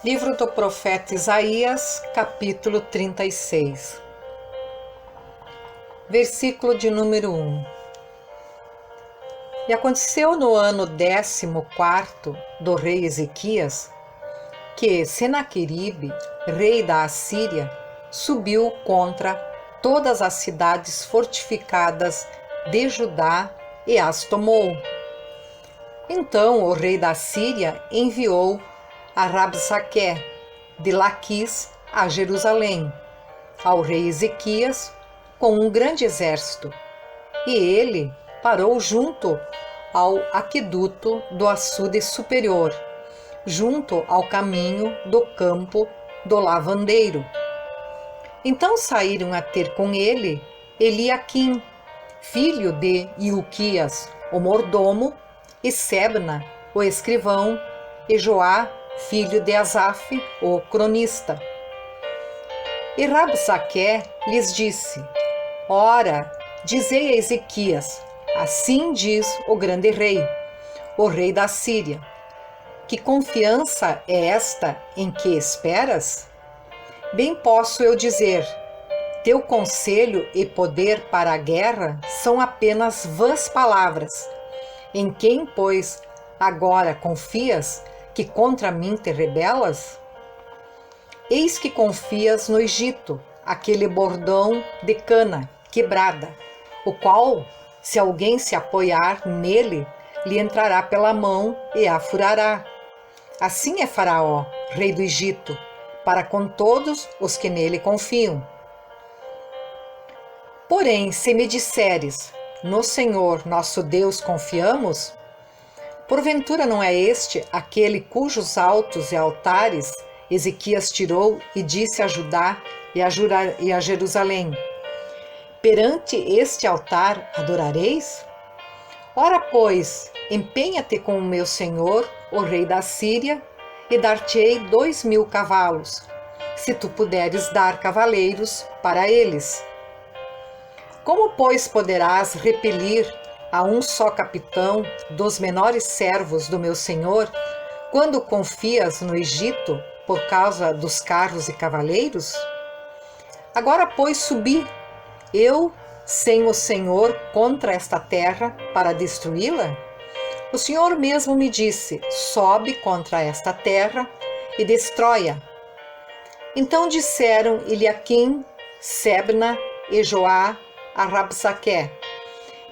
Livro do profeta Isaías, capítulo 36, versículo de número 1. E aconteceu no ano 14º do rei Ezequias, que Senaqueribe, rei da Assíria, subiu contra todas as cidades fortificadas de Judá e as tomou. Então o rei da Síria enviou a Rabsaqué de Laquis a Jerusalém, ao rei Ezequias, com um grande exército, e ele parou junto ao aqueduto do açude superior, junto ao caminho do campo do lavandeiro. Então saíram a ter com ele Eliaquim, filho de Ilquias, o mordomo, e Sebna, o escrivão, e Joá, filho de Asaf, o cronista. E Rabsaqué lhes disse: Ora, dizei a Ezequias, assim diz o grande rei, o rei da Síria: que confiança é esta em que esperas? Bem posso eu dizer, teu conselho e poder para a guerra são apenas vãs palavras. Em quem, pois, agora confias, que contra mim te rebelas? Eis que confias no Egito, aquele bordão de cana quebrada, o qual, se alguém se apoiar nele, lhe entrará pela mão e a furará. Assim é Faraó, rei do Egito, para com todos os que nele confiam. Porém, se me disseres, no Senhor nosso Deus confiamos, porventura não é este aquele cujos altos e altares Ezequias tirou e disse a Judá e a Jerusalém: perante este altar adorareis? Ora, pois, empenha-te com o meu senhor, o rei da Síria, e dar-te-ei 2.000 cavalos, se tu puderes dar cavaleiros para eles. Como, pois, poderás repelir a um só capitão dos menores servos do meu senhor, quando confias no Egito por causa dos carros e cavaleiros? Agora, pois, subi, eu, sem o Senhor, contra esta terra, para destruí-la? O Senhor mesmo me disse: sobe contra esta terra e destrói-a. Então disseram Eliaquim, Sebna e Joá a Rabsaqué: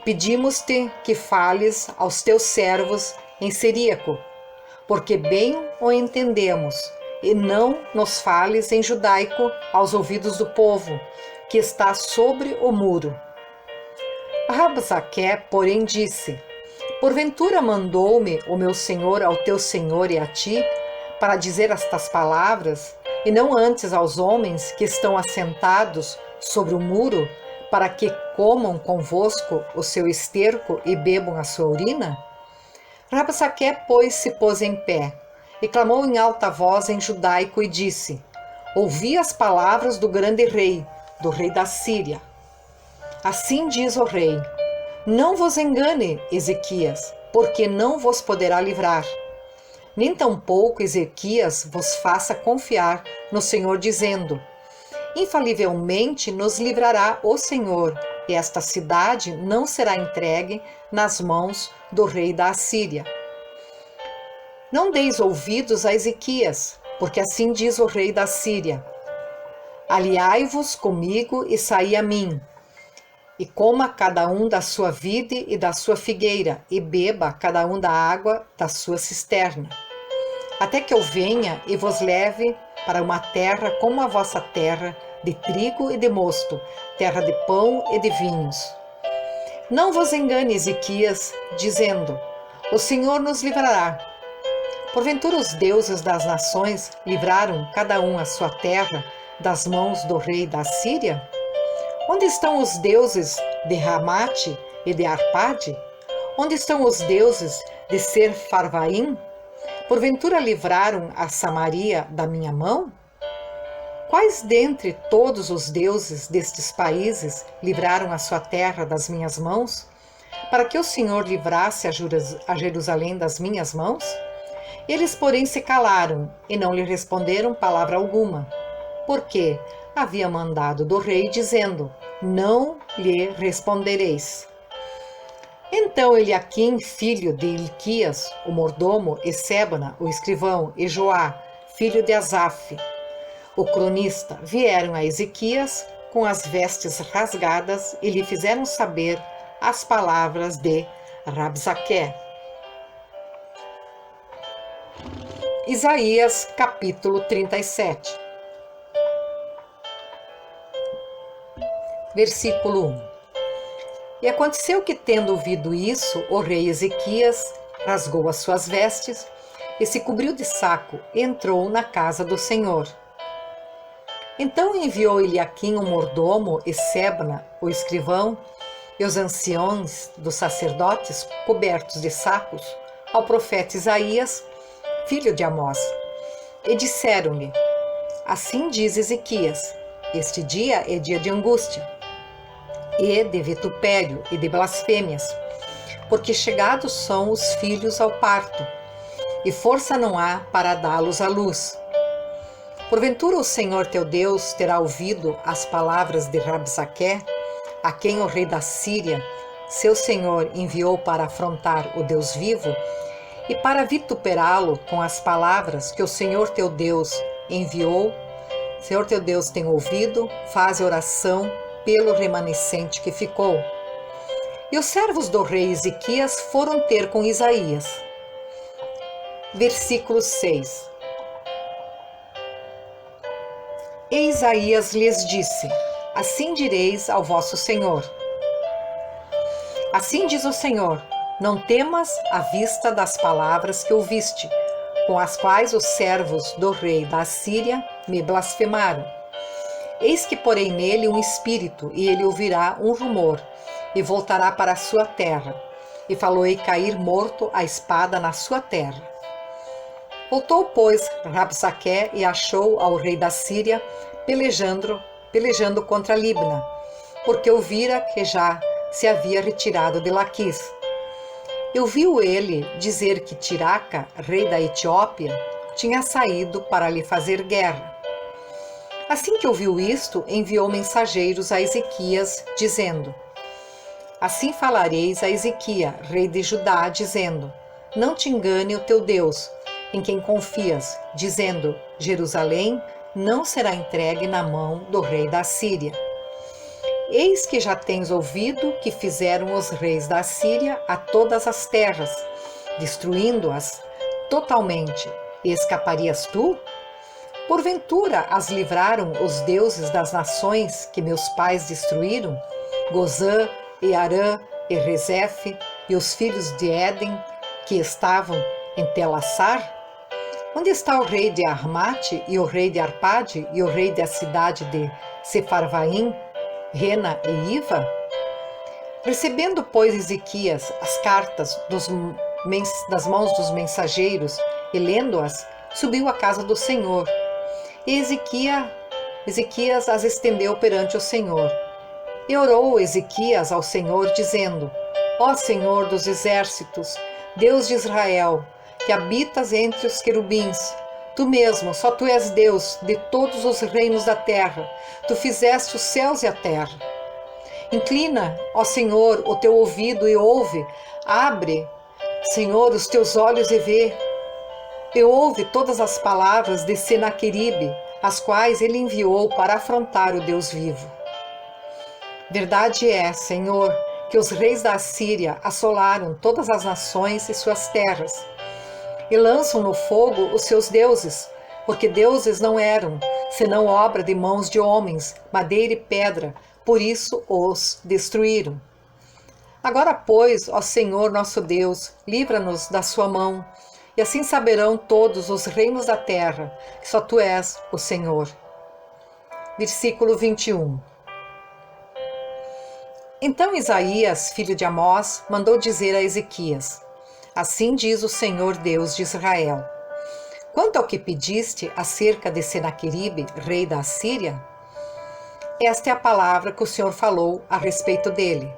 pedimos-te que fales aos teus servos em siríaco, porque bem o entendemos, e não nos fales em judaico aos ouvidos do povo, que está sobre o muro. Rabsaqué, porém, disse: porventura mandou-me o meu senhor ao teu senhor e a ti, para dizer estas palavras, e não antes aos homens que estão assentados sobre o muro, para que comam convosco o seu esterco e bebam a sua urina? Rabsaqué, pois, se pôs em pé, e clamou em alta voz em judaico e disse: ouvi as palavras do grande rei, do rei da Síria. Assim diz o rei: não vos engane, Ezequias, porque não vos poderá livrar. Nem tampouco Ezequias vos faça confiar no Senhor, dizendo: infalivelmente nos livrará o Senhor, e esta cidade não será entregue nas mãos do rei da Assíria. Não deis ouvidos a Ezequias, porque assim diz o rei da Síria: aliai-vos comigo e saí a mim, e coma cada um da sua vide e da sua figueira, e beba cada um da água da sua cisterna, até que eu venha e vos leve para uma terra como a vossa terra, de trigo e de mosto, terra de pão e de vinhos. Não vos engane, Ezequias, dizendo: o Senhor nos livrará. Porventura os deuses das nações livraram cada um a sua terra das mãos do rei da Síria? Onde estão os deuses de Ramate e de Arpade? Onde estão os deuses de Ser-Farvaim? Porventura livraram a Samaria da minha mão? Quais dentre todos os deuses destes países livraram a sua terra das minhas mãos, para que o Senhor livrasse a Jerusalém das minhas mãos? Eles, porém, se calaram e não lhe responderam palavra alguma, porque havia mandado do rei, dizendo: não lhe respondereis. Então Eliaquim, filho de Hilquias, o mordomo, e Sebna, o escrivão, e Joá, filho de Asaf, o cronista, vieram a Ezequias com as vestes rasgadas e lhe fizeram saber as palavras de Rabsaqué. Isaías, capítulo 37. Versículo 1. E aconteceu que, tendo ouvido isso, o rei Ezequias rasgou as suas vestes e se cobriu de saco e entrou na casa do Senhor. Então enviou Eliaquim, o mordomo, e Sebna, o escrivão, e os anciões dos sacerdotes, cobertos de sacos, ao profeta Isaías, filho de Amós, e disseram-lhe: assim diz Ezequias: este dia é dia de angústia, e de vitupério e de blasfêmias, porque chegados são os filhos ao parto, e força não há para dá-los à luz. Porventura o Senhor teu Deus terá ouvido as palavras de Rabsaqué, a quem o rei da Síria, seu senhor, enviou para afrontar o Deus vivo, e para vituperá-lo com as palavras que o Senhor teu Deus enviou? O Senhor teu Deus tem ouvido, faz oração pelo remanescente que ficou. E os servos do rei Ezequias foram ter com Isaías. Versículo 6. E Isaías lhes disse: assim direis ao vosso Senhor: assim diz o Senhor, não temas à vista das palavras que ouviste, com as quais os servos do rei da Assíria me blasfemaram. Eis que porei nele um espírito, e ele ouvirá um rumor, e voltará para a sua terra, e falou-ei cair morto a espada na sua terra. Voltou, pois, Rabsaqué e achou ao rei da Síria pelejando contra Libna, porque ouvira que já se havia retirado de Laquis. E ouviu ele dizer que Tiraca, rei da Etiópia, tinha saído para lhe fazer guerra. Assim que ouviu isto, enviou mensageiros a Ezequias, dizendo: assim falareis a Ezequias, rei de Judá, dizendo: não te engane o teu Deus, em quem confias, dizendo: Jerusalém não será entregue na mão do rei da Síria. Eis que já tens ouvido que fizeram os reis da Síria a todas as terras, destruindo-as totalmente, e escaparias tu? Porventura as livraram os deuses das nações que meus pais destruíram, Gozã, e Arã, e Rezefe, e os filhos de Éden, que estavam em Telassar? Onde está o rei de Armate, e o rei de Arpade, e o rei da cidade de Sefarvaim, Rena e Iva? Recebendo, pois, Ezequias as cartas das mãos dos mensageiros, e lendo-as, subiu à casa do Senhor. E Ezequias as estendeu perante o Senhor. E orou Ezequias ao Senhor, dizendo: ó Senhor dos exércitos, Deus de Israel, que habitas entre os querubins, tu mesmo, só tu és Deus de todos os reinos da terra, tu fizeste os céus e a terra. Inclina, ó Senhor, o teu ouvido e ouve, abre, Senhor, os teus olhos e vê, e ouve todas as palavras de Senaqueribe, as quais ele enviou para afrontar o Deus vivo. Verdade é, Senhor, que os reis da Assíria assolaram todas as nações e suas terras, e lançam no fogo os seus deuses, porque deuses não eram, senão obra de mãos de homens, madeira e pedra, por isso os destruíram. Agora, pois, ó Senhor nosso Deus, livra-nos da sua mão, e assim saberão todos os reinos da terra, que só tu és o Senhor. Versículo 21. Então Isaías, filho de Amós, mandou dizer a Ezequias: assim diz o Senhor Deus de Israel: quanto ao que pediste acerca de Senaqueribe, rei da Assíria, esta é a palavra que o Senhor falou a respeito dele.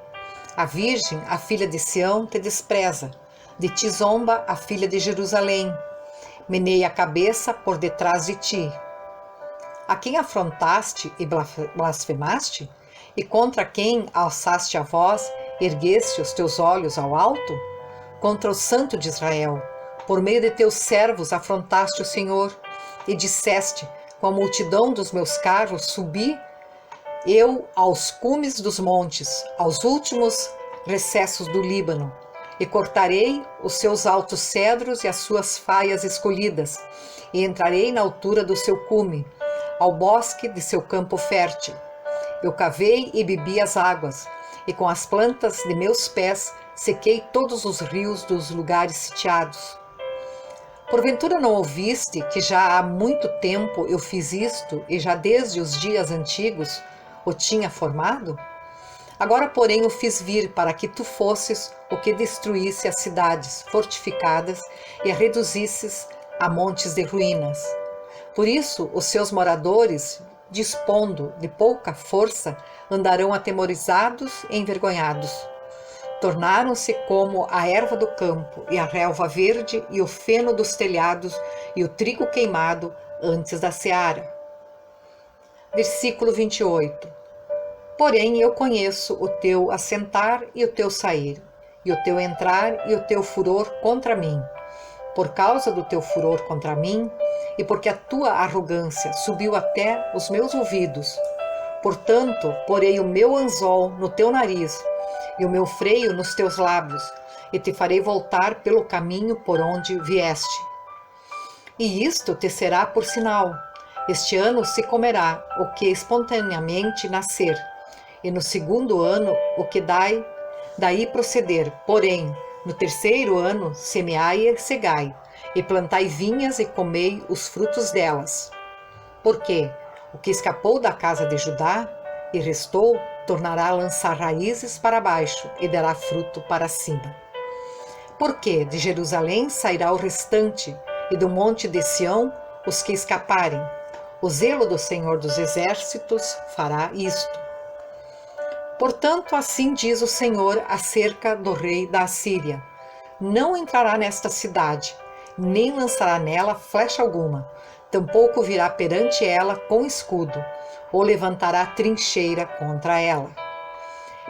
A virgem, a filha de Sião, te despreza, de ti zomba a filha de Jerusalém. Menei a cabeça por detrás de ti. A quem afrontaste e blasfemaste? E contra quem alçaste a voz, ergueste os teus olhos ao alto? Contra o Santo de Israel. Por meio de teus servos afrontaste o Senhor e disseste: com a multidão dos meus carros subi eu aos cumes dos montes, aos últimos recessos do Líbano, e cortarei os seus altos cedros e as suas faias escolhidas, e entrarei na altura do seu cume, ao bosque de seu campo fértil. Eu cavei e bebi as águas, e com as plantas de meus pés sequei todos os rios dos lugares sitiados. Porventura não ouviste que já há muito tempo eu fiz isto, e já desde os dias antigos o tinha formado? Agora, porém, o fiz vir para que tu fosses o que destruísse as cidades fortificadas e a reduzisses a montes de ruínas. Por isso, os seus moradores, dispondo de pouca força, andarão atemorizados e envergonhados. Tornaram-se como a erva do campo, e a relva verde, e o feno dos telhados, e o trigo queimado antes da seara. Versículo 28. Porém eu conheço o teu assentar e o teu sair, e o teu entrar e o teu furor contra mim. Por causa do teu furor contra mim, e porque a tua arrogância subiu até os meus ouvidos, portanto, porei o meu anzol no teu nariz, e o meu freio nos teus lábios, e te farei voltar pelo caminho por onde vieste. E isto te será por sinal: este ano se comerá o que espontaneamente nascer, e no segundo ano o que daí proceder. Porém, no terceiro ano semeai e cegai, e plantai vinhas e comei os frutos delas. Porque o que escapou da casa de Judá e restou, tornará a lançar raízes para baixo e dará fruto para cima. Porque de Jerusalém sairá o restante, e do monte de Sião os que escaparem. O zelo do Senhor dos Exércitos fará isto. Portanto, assim diz o Senhor acerca do rei da Assíria: não entrará nesta cidade, nem lançará nela flecha alguma, tampouco virá perante ela com escudo, ou levantará trincheira contra ela.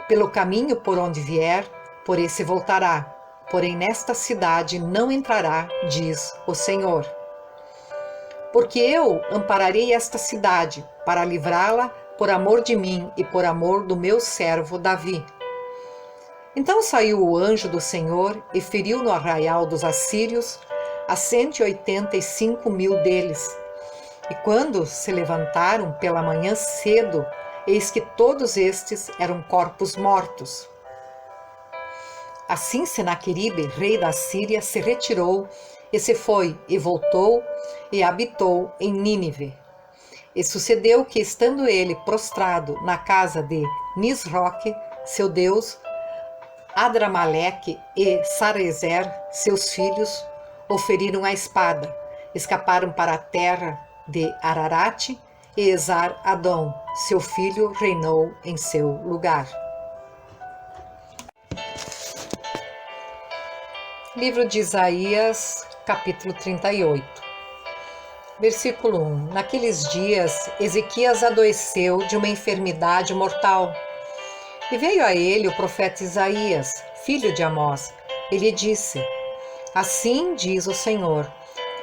Pelo caminho por onde vier, por esse voltará, porém nesta cidade não entrará, diz o Senhor. Porque eu ampararei esta cidade, para livrá-la por amor de mim e por amor do meu servo Davi. Então saiu o anjo do Senhor e feriu no arraial dos assírios a 185.000 deles. E quando se levantaram pela manhã cedo, eis que todos estes eram corpos mortos. Assim Senaqueribe, rei da Síria, se retirou e se foi e voltou e habitou em Nínive. E sucedeu que, estando ele prostrado na casa de Nisroque, seu deus, Adramaleque e Sarezer, seus filhos, o feriram à espada, escaparam para a terra de Ararate, e Esar-Adom, seu filho, reinou em seu lugar. Livro de Isaías, capítulo 38. Versículo 1. Naqueles dias, Ezequias adoeceu de uma enfermidade mortal. E veio a ele o profeta Isaías, filho de Amós. Ele disse: assim diz o Senhor: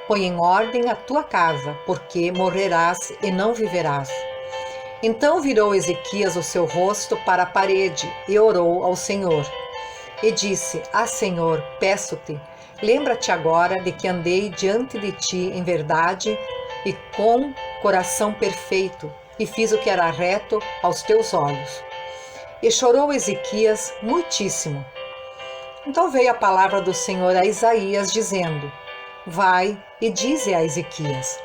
põe em ordem a tua casa, porque morrerás e não viverás. Então virou Ezequias o seu rosto para a parede e orou ao Senhor. E disse: ah, Senhor, peço-te, lembra-te agora de que andei diante de ti em verdade e com coração perfeito, e fiz o que era reto aos teus olhos. E chorou Ezequias muitíssimo. Então veio a palavra do Senhor a Isaías, dizendo: vai e dize a Ezequias: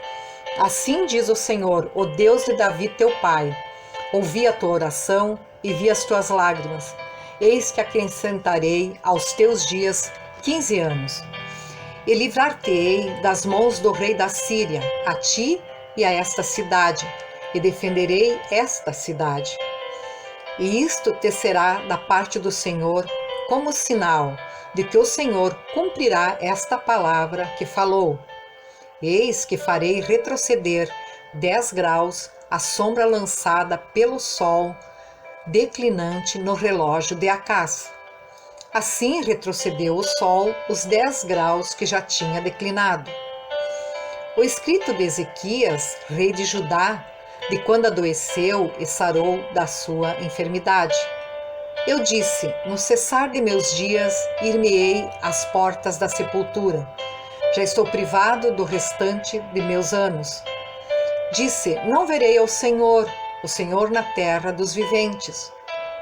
assim diz o Senhor, o Deus de Davi teu pai: ouvi a tua oração e vi as tuas lágrimas. Eis que acrescentarei aos teus dias 15 anos. E livrar-te-ei das mãos do rei da Síria, a ti e a esta cidade, e defenderei esta cidade. E isto te será da parte do Senhor como sinal de que o Senhor cumprirá esta palavra que falou. Eis que farei retroceder 10 graus a sombra lançada pelo sol declinante no relógio de Acás. Assim retrocedeu o sol os 10 graus que já tinha declinado. O escrito de Ezequias, rei de Judá, de quando adoeceu e sarou da sua enfermidade. Eu disse, no cessar de meus dias, ir-me-ei às portas da sepultura. Já estou privado do restante de meus anos. Disse, não verei ao Senhor, o Senhor na terra dos viventes.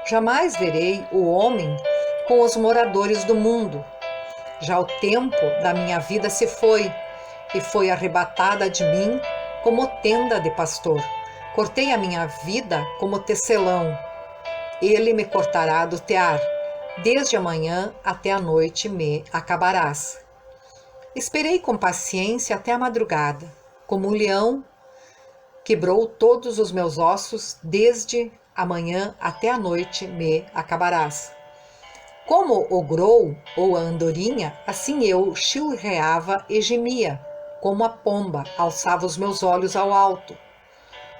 Jamais verei o homem com os moradores do mundo. Já o tempo da minha vida se foi, e foi arrebatada de mim como tenda de pastor. Cortei a minha vida como tecelão. Ele me cortará do tear. Desde amanhã até a noite me acabarás. Esperei com paciência até a madrugada. Como um leão, quebrou todos os meus ossos. Desde amanhã até a noite me acabarás. Como o grou ou a andorinha, assim eu chilreava e gemia. Como a pomba, alçava os meus olhos ao alto.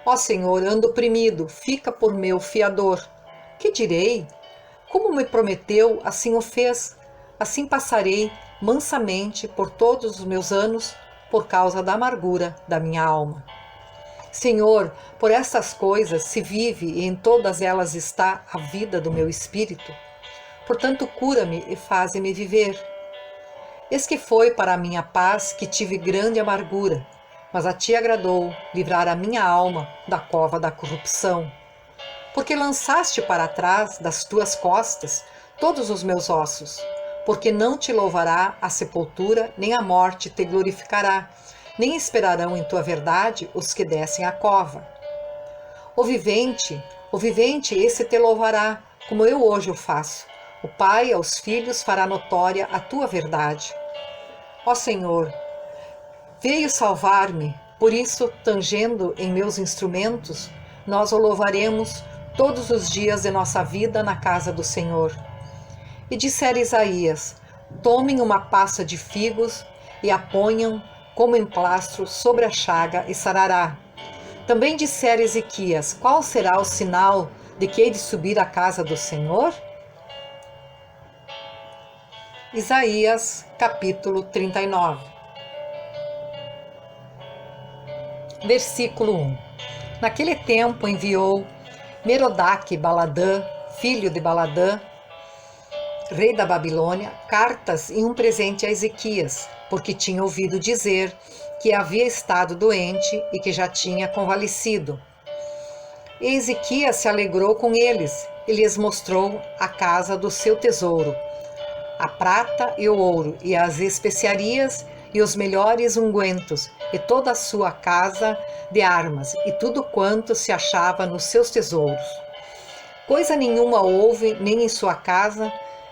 Ó Senhor, ando oprimido, fica por meu fiador. Que direi? Como me prometeu, assim o fez. Assim passarei mansamente por todos os meus anos, por causa da amargura da minha alma. Senhor, por estas coisas se vive e em todas elas está a vida do meu espírito. Portanto, cura-me e faze-me viver. Eis que foi para a minha paz que tive grande amargura, mas a ti agradou livrar a minha alma da cova da corrupção. Porque lançaste para trás das tuas costas todos os meus ossos, porque não te louvará a sepultura, nem a morte te glorificará, nem esperarão em tua verdade os que descem à cova. O vivente, esse te louvará, como eu hoje o faço. O Pai aos filhos fará notória a tua verdade. Ó Senhor, veio salvar-me, por isso, tangendo em meus instrumentos, nós o louvaremos todos os dias de nossa vida na casa do Senhor. E dissera Isaías, tomem uma pasta de figos e a ponham como emplastro sobre a chaga e sarará. Também dissera Ezequias, qual será o sinal de que hei de subir à casa do Senhor? Isaías, capítulo 39. Versículo 1. Naquele tempo enviou Merodach Baladã, filho de Baladã, rei da Babilônia, cartas e um presente a Ezequias, porque tinha ouvido dizer que havia estado doente e que já tinha convalescido. E Ezequias se alegrou com eles e lhes mostrou a casa do seu tesouro, a prata e o ouro, e as especiarias e os melhores ungüentos, e toda a sua casa de armas, e tudo quanto se achava nos seus tesouros. Coisa nenhuma houve, nem em sua casa,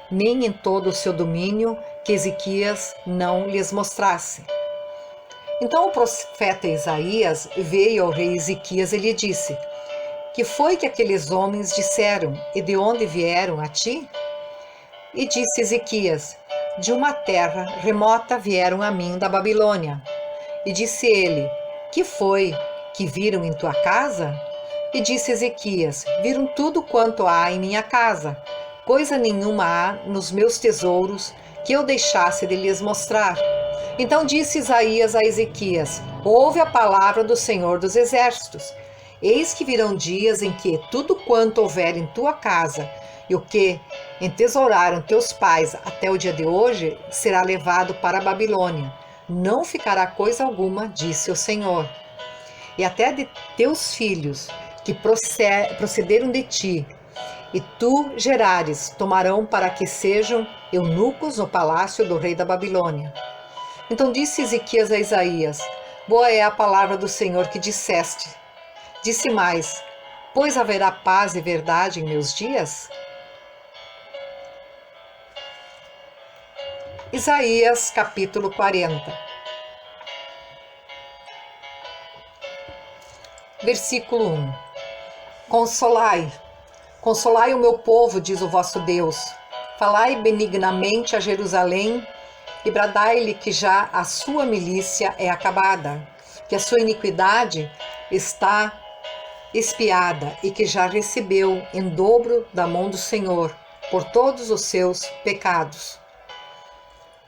nem em todo o seu domínio, que Ezequias não lhes mostrasse. Então o profeta Isaías veio ao rei Ezequias e lhe disse, que foi que aqueles homens disseram, e de onde vieram a ti? E disse Ezequias, de uma terra remota vieram a mim da Babilônia. E disse ele, que foi que viram em tua casa? E disse Ezequias, viram tudo quanto há em minha casa. Coisa nenhuma há nos meus tesouros que eu deixasse de lhes mostrar. Então disse Isaías a Ezequias, ouve a palavra do Senhor dos Exércitos. Eis que virão dias em que tudo quanto houver em tua casa, e o que entesouraram teus pais até o dia de hoje, será levado para a Babilônia. Não ficará coisa alguma, disse o Senhor. E até de teus filhos, que procederam de ti, e tu gerares, tomarão para que sejam eunucos no palácio do rei da Babilônia. Então disse Ezequias a Isaías, boa é a palavra do Senhor que disseste. Disse mais, pois haverá paz e verdade em meus dias? Isaías, capítulo 40. Versículo 1. Consolai o meu povo, diz o vosso Deus. Falai benignamente a Jerusalém e bradai-lhe que já a sua milícia é acabada, que a sua iniquidade está expiada e que já recebeu em dobro da mão do Senhor por todos os seus pecados.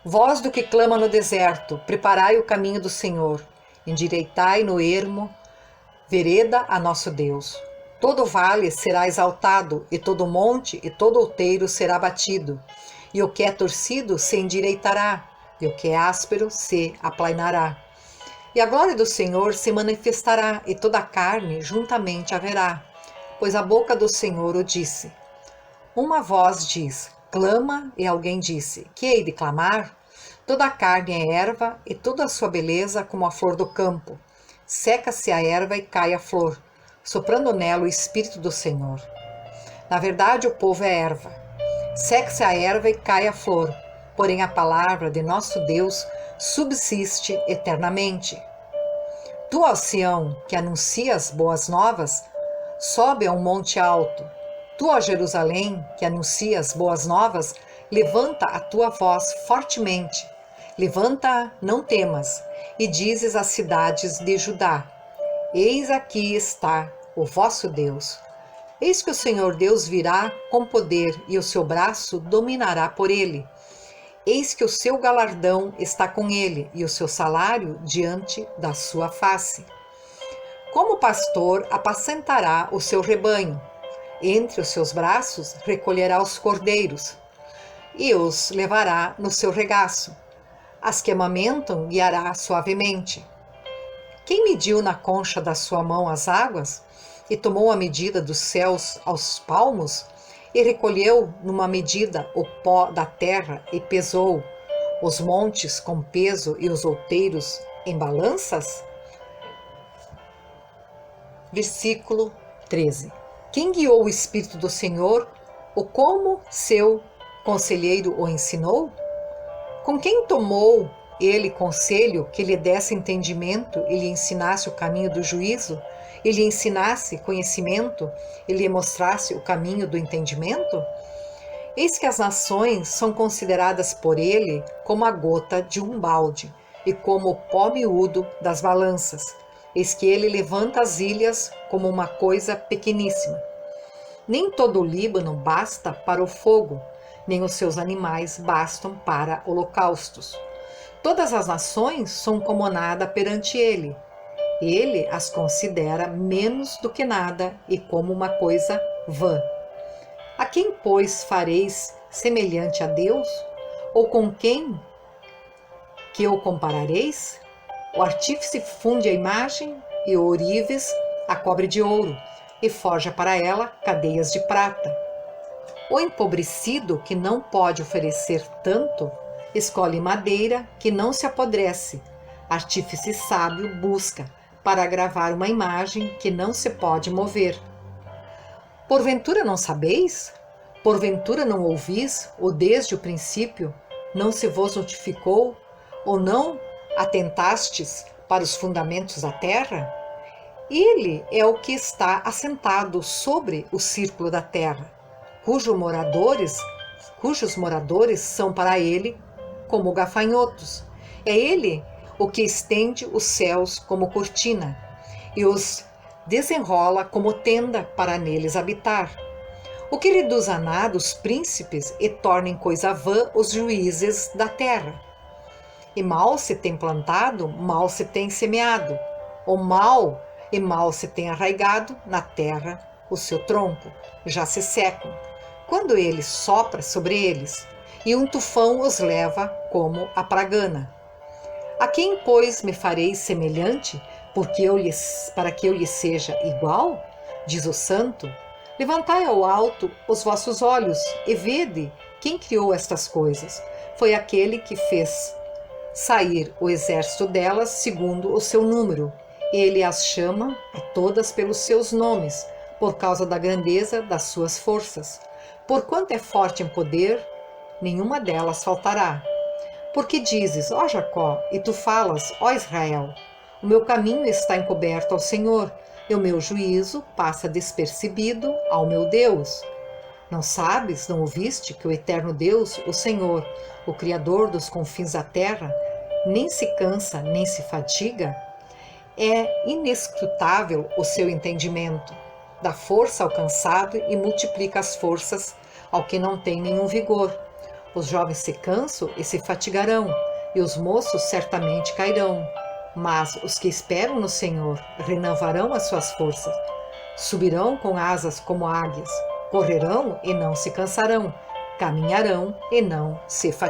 Voz do que clama no deserto, preparai o caminho do Senhor, endireitai no ermo vereda a nosso Deus. Todo vale será exaltado, e todo monte e todo outeiro será batido, e o que é torcido se endireitará, e o que é áspero se aplainará. E a glória do Senhor se manifestará, e toda a carne juntamente haverá, pois a boca do Senhor o disse. Uma voz diz, clama, e alguém disse, que hei de clamar? Toda a carne é erva, e toda a sua beleza como a flor do campo. Seca-se a erva e cai a flor, soprando nela o Espírito do Senhor. Na verdade, o povo é erva. Seca-se a erva e cai a flor, porém a palavra de nosso Deus subsiste eternamente. Tu, ó Sião, que anuncias boas novas, sobe a um monte alto. Tu, ó Jerusalém, que anuncias boas novas, levanta a tua voz fortemente. Levanta, não temas, e dizes às cidades de Judá: Eis aqui está o vosso Deus. Eis que o Senhor Deus virá com poder e o seu braço dominará por ele. Eis que o seu galardão está com ele e o seu salário diante da sua face. Como pastor apacentará o seu rebanho. Entre os seus braços recolherá os cordeiros e os levará no seu regaço. As que amamentam guiará suavemente. Quem mediu na concha da sua mão as águas, e tomou a medida dos céus aos palmos, e recolheu numa medida o pó da terra, e pesou os montes com peso e os outeiros em balanças? Versículo 13. Quem guiou o Espírito do Senhor, ou como seu conselheiro o ensinou? Com quem tomou ele conselho que lhe desse entendimento e lhe ensinasse o caminho do juízo, e lhe ensinasse conhecimento e lhe mostrasse o caminho do entendimento? Eis que as nações são consideradas por ele como a gota de um balde e como o pó miúdo das balanças. Eis que ele levanta as ilhas como uma coisa pequeníssima. Nem todo o Líbano basta para o fogo, nem os seus animais bastam para holocaustos. Todas as nações são como nada perante ele. Ele as considera menos do que nada e como uma coisa vã. A quem, pois, fareis semelhante a Deus? Ou com quem que o comparareis? O artífice funde a imagem e o ourives a cobre de ouro e forja para ela cadeias de prata. O empobrecido, que não pode oferecer tanto, escolhe madeira que não se apodrece. Artífice sábio busca para gravar uma imagem que não se pode mover. Porventura não sabeis? Porventura não ouvis, ou desde o princípio não se vos notificou, ou não atentastes para os fundamentos da terra? Ele é o que está assentado sobre o círculo da terra, cujos moradores são para ele como gafanhotos. É ele o que estende os céus como cortina e os desenrola como tenda para neles habitar. O que reduz a nada os príncipes e torna em coisa vã os juízes da terra. E mal se tem plantado, mal se tem semeado, ou mal e mal se tem arraigado na terra o seu tronco, já se secam, quando ele sopra sobre eles, e um tufão os leva como a pragana. A quem, pois, me farei semelhante, para que eu lhe seja igual? Diz o santo. Levantai ao alto os vossos olhos e vede quem criou estas coisas. Foi aquele que fez sair o exército delas segundo o seu número. Ele as chama a todas pelos seus nomes, por causa da grandeza das suas forças. Porquanto é forte em poder, nenhuma delas faltará. Porque dizes, ó Jacó, e tu falas, ó Israel, o meu caminho está encoberto ao Senhor, e o meu juízo passa despercebido ao meu Deus. Não sabes, não ouviste que o eterno Deus, o Senhor, o Criador dos confins da terra, nem se cansa, nem se fatiga? É inescrutável o seu entendimento. Dá força ao cansado e multiplica as forças ao que não tem nenhum vigor. Os jovens se cansam e se fatigarão, e os moços certamente cairão. Mas os que esperam no Senhor renovarão as suas forças. Subirão com asas como águias, correrão e não se cansarão, caminharão e não se fatigarão.